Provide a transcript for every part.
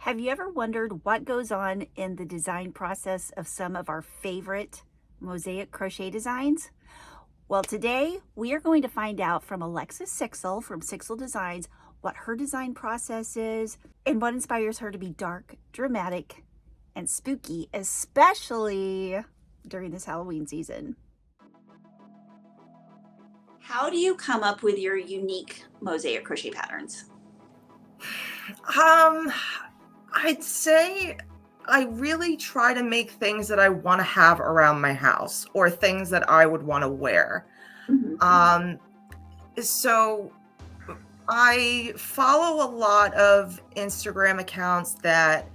Have you ever wondered what goes on in the design process of some of our favorite mosaic crochet designs? Well, today we are going to find out from Alexis Sixel from Sixel Designs what her design process is and what inspires her to be dark, dramatic, and spooky, especially during this Halloween season. How do you come up with your unique mosaic crochet patterns? Um, I'd say I really try to make things that I want to have around my house or things that I would want to wear. Mhm. Um, so I follow a lot of Instagram accounts that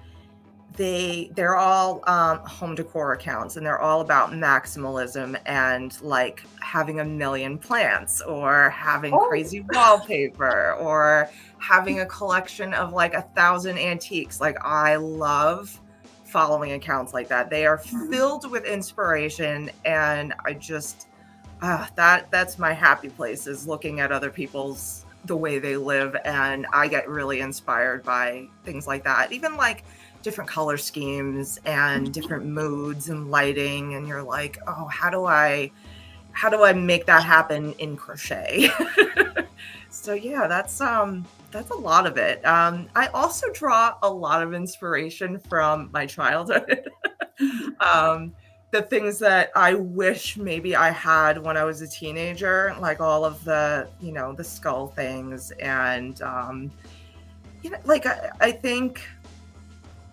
they're all home decor accounts, and they're all about maximalism and like having a million plants or having Oh, crazy wallpaper or having a collection of like 1,000 antiques. Like, I love following accounts like that. They are mhm. filled with inspiration, and I just that's my happy place, is looking at other people's the way they live, and I get really inspired by things like that. Even like different color schemes and different moods and lighting, and you're like, oh, how do I make that happen in crochet? So yeah, that's a lot of it. I also draw a lot of inspiration from my childhood. Mhm. um, the things that I wish maybe I had when I was a teenager, like all of the skull things, and like I think,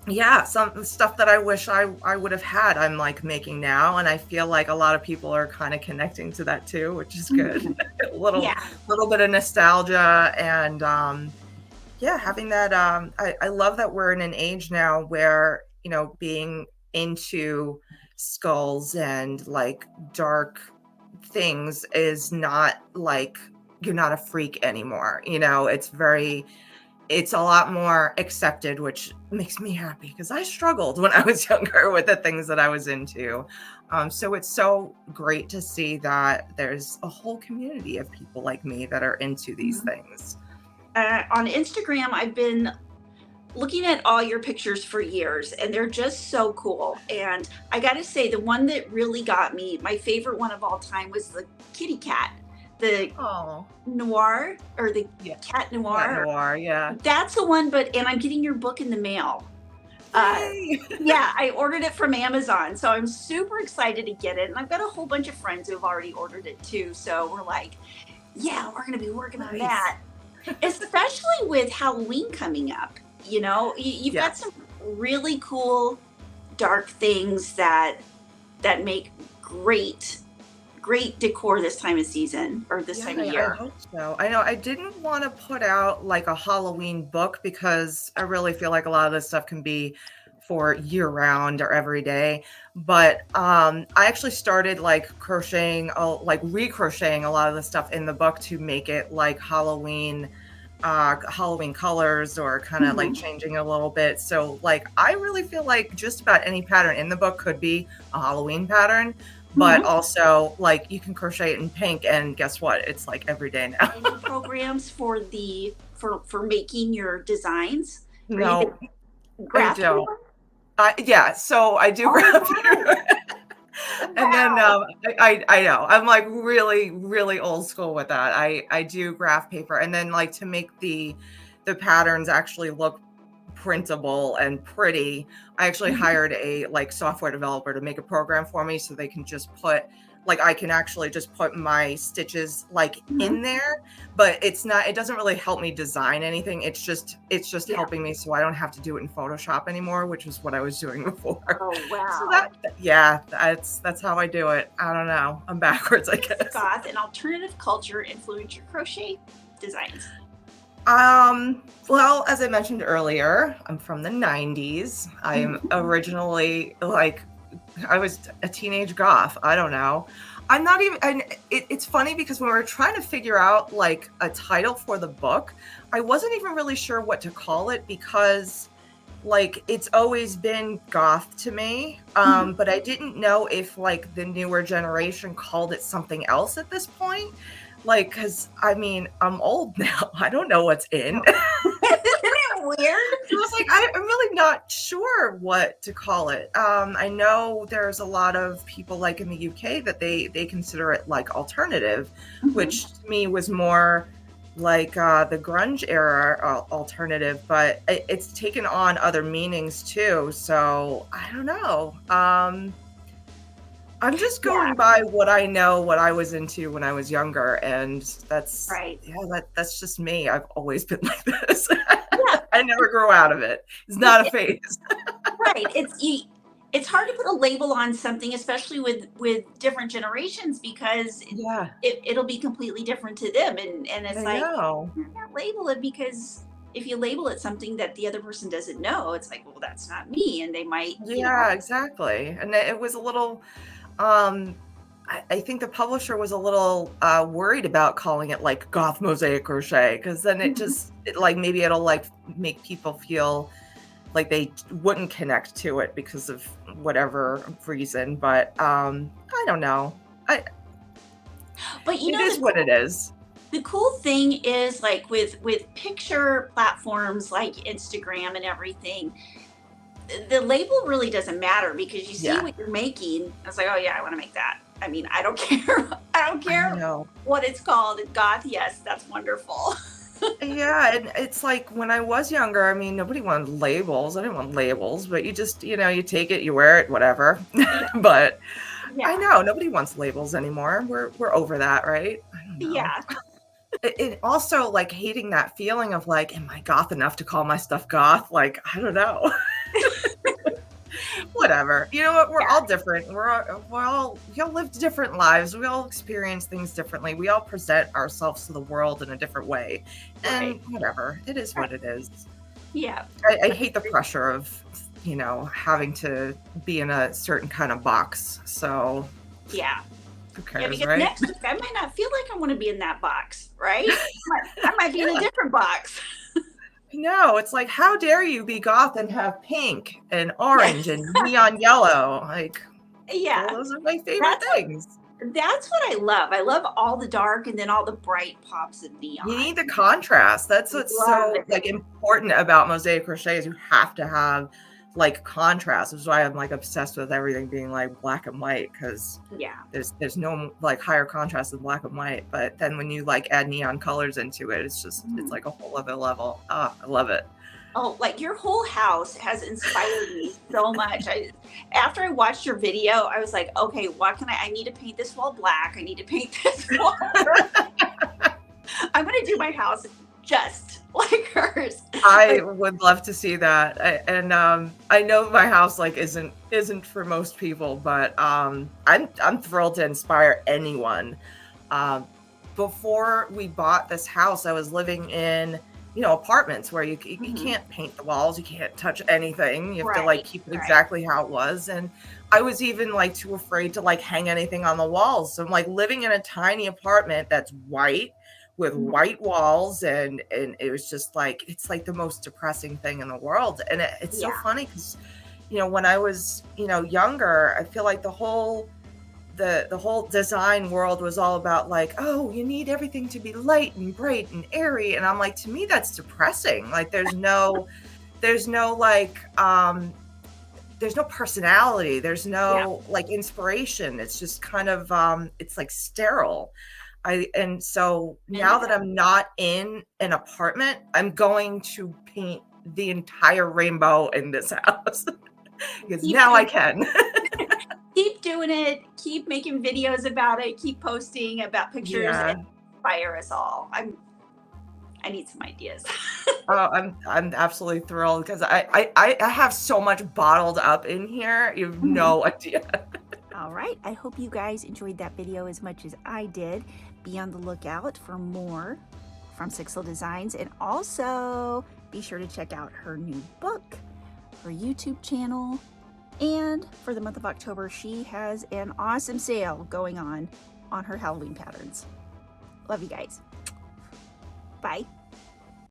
yeah, some stuff that I wish I would have had, I'm like making now, and I feel like a lot of people are kind of connecting to that too, which is good. Mhm. A little Yeah. little bit of nostalgia, and yeah, having that. I love that we're in an age now where, being into skulls and like dark things is not like you're not a freak anymore. It's a lot more accepted, which makes me happy because I struggled when I was younger with the things that I was into. So it's so great to see that there's a whole community of people like me that are into these Mhm. things. On Instagram, I've been looking at all your pictures for years, and they're just so cool. And I got to say, the one that really got me, my favorite one of all time, was the kitty cat, the Oh, noir or the yeah. cat Cat noir. noir, yeah. That's the one, and I'm getting your book in the mail. Uh, Yay! yeah, I ordered it from Amazon, so I'm super excited to get it. And I've got a whole bunch of friends who have already ordered it too. So we're like, yeah, we're going to be working on Nice. that, especially with Halloween coming up. You've got some Yes. really cool dark things that make great decor this time of season or this Yeah, time of I year. hope so. I know I didn't want to put out like a Halloween book because I really feel like a lot of this stuff can be for year round or every day. But I actually started like crocheting, like recrocheting a lot of the stuff in the book to make it like Halloween colors, or kind of like Mhm. changing a little bit. So like I really feel like just about any pattern in the book could be a Halloween pattern, but Mhm. also like you can crochet it in pink, and guess what? It's like every day now. Any programs for for making your designs or even No, I graph don't. paper? Yeah, so I do Oh graph wow. paper. And then Wow. I know I'm like really really old school with that. I do graph paper, and then like to make the patterns actually look printable and pretty, I actually Mhm. hired a like software developer to make a program for me, so they can just put like I can actually just put my stitches like Mhm. in there, but it doesn't really help me design anything. It's just Yeah. helping me so I don't have to do it in Photoshop anymore, which is what I was doing before. Oh So wow. yeah, that's how I do it. I don't know. I'm backwards, I Does guess. goth and alternative culture influence your crochet designs? Well, as I mentioned earlier, I'm from the 90s. I'm Mhm. originally like I was a teenage goth. I don't know. I'm not even, and it's funny because when we were trying to figure out like a title for the book, I wasn't even really sure what to call it because like it's always been goth to me. Mhm. But I didn't know if like the newer generation called it something else at this point. Like, because I mean, I'm old now. I don't know what's in. Oh. Isn't it weird? So I was like, I'm really not sure what to call it. I know there's a lot of people like in the UK that they consider it like alternative, which to me was more like the grunge era alternative, but it's taken on other meanings too. So I don't know. I'm just going by what I know, what I was into when I was younger, and that's Right. that's just me. I've always been like this. Yeah. I never grew out of it. It's not a phase. Right. It's hard to put a label on something, especially with different generations, because Yeah, it'll be completely different to them, and it's I like, know. you can't label it, because if you label it something that the other person doesn't know, it's like, well, that's not me, and they might, Yeah, exactly. And it was a little, I think the publisher was a little worried about calling it like Goth Mosaic Crochet, because then like maybe it'll like make people feel like they wouldn't connect to it because of whatever reason. But I don't know. But It is what it is. the cool thing is, like, with picture platforms like Instagram and everything, the label really doesn't matter, because you see Yeah, what you're making. It's like, oh yeah, I want to make that. I mean, I don't care. I don't I care know. what it's called. Goth, yes, that's wonderful. Yeah, and it's like when I was younger, I mean, nobody wanted labels. I didn't want labels, but you just, you take it, you wear it, whatever. Yeah, But I yeah, know nobody wants labels anymore. We're over that, right? I don't know. yeah. It also like hating that feeling of like, am I goth enough to call my stuff goth? Like, I don't know. Whatever. You know what? We're all different. We all lived different lives. We all experience things differently. We all present ourselves to the world in a different way. Right. And whatever. It is what it is. Yeah. I hate the pressure of, having to be in a certain kind of box. So Yeah. who Yeah, cares, because right? next week I might not feel like I want to be in that box, right? I might be in a different box. No, it's like, how dare you be goth and have pink and Yeah. orange and neon yellow? Like, well, Yeah. those are my favorite That's things. that's what I love. I love all the dark and then all the bright pops of You neon. need the contrast. That's what's Love so it. like important about Mosaic Crochet is you have to have like contrast. Which is why I'm like obsessed with everything being like black and white, because Yeah. there's no like higher contrast than black and white. But then when you like add neon colors into it, it's like a whole other level. Ah, I love it. Oh, like, your whole house has inspired me so much. After I watched your video, I was like, okay, what can I need to paint this wall black. I need to paint this wall. I'm going to do my house just like hers. I would love to see that. I know my house like isn't for most people, but I'm thrilled to inspire anyone. Um, Before we bought this house, I was living in apartments where you can't paint the walls, you can't touch anything. You have to like Right, keep it right. exactly how it was, and I was even like too afraid to like hang anything on the walls. So I'm like living in a tiny apartment that's white with Mhm. white walls, and it was just like it's like the most depressing thing in the world. And it's so Yeah. funny because when I was younger, I feel like the whole design world was all about like, oh, you need everything to be light and bright and airy, and I'm like, to me that's depressing. Like there's no like there's no personality, there's Yeah. no like inspiration. It's just kind of it's like sterile. And so now that I'm not in an apartment, I'm going to paint the entire rainbow in this house because Keep now I doing can. keep doing it. Keep making videos about it. Keep posting about pictures and Yeah. inspire us all. I need some ideas. Oh, I'm absolutely thrilled because I have so much bottled up in here. You have no idea. All right. I hope you guys enjoyed that video as much as I did. Be on the lookout for more from Sixel Designs, and also be sure to check out her new book, her YouTube channel, and for the month of October, she has an awesome sale going on her Halloween patterns. Love you guys. Bye.